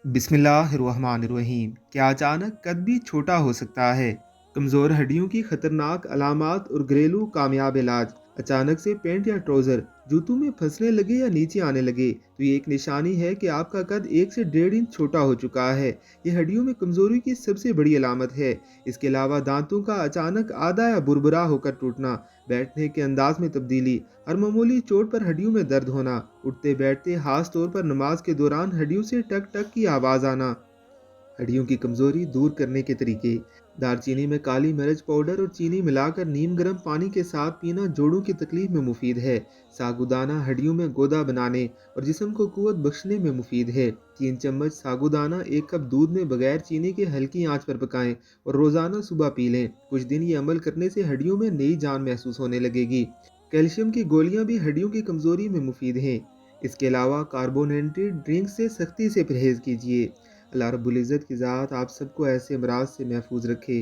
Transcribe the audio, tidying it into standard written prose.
बिस्मिल्लाहिर्रहमानिर्रहीम। क्या अचानक कद भी छोटा हो सकता है? कमज़ोर हड्डियों की खतरनाक अलामात और घरेलू कामयाब इलाज। अचानक से पैंट या ट्राउज़र जूतों में फंसने लगे या नीचे आने लगे तो ये एक निशानी है कि आपका कद 1 से 1.5 इंच छोटा हो चुका है। ये हड्डियों में कमज़ोरी की सबसे बड़ी अलामत है। इसके अलावा दांतों का अचानक आधा या बुरबुरा होकर टूटना, बैठने के अंदाज में तब्दीली, हर मामूली चोट पर हड्डियों में दर्द होना, उठते बैठते खास तौर पर नमाज के दौरान हड्डियों से टक टक की आवाज़ आना। हड्डियों की कमजोरी दूर करने के तरीके। दालचीनी में काली मिर्च पाउडर और चीनी मिलाकर नीम गर्म पानी के साथ पीना जोड़ों की तकलीफ में मुफीद है। सागुदाना हड्डियों में गोदा बनाने और जिस्म को कुव्वत बख्शने में मुफीद है। 3 चम्मच सागुदाना 1 कप दूध में बगैर चीनी के हल्की आंच पर पकाएं और रोजाना सुबह पी लें। कुछ दिन ये अमल करने से हड्डियों में नई जान महसूस होने लगेगी। कैल्शियम की गोलियां भी हड्डियों की कमजोरी में मुफीद हैं। इसके अलावा कार्बोनेटेड ड्रिंक से सख्ती से परहेज कीजिए। अल्लाह रब्बुल इज़्ज़त की ज़ात आप सबको ऐसे अमराज से महफूज रखे।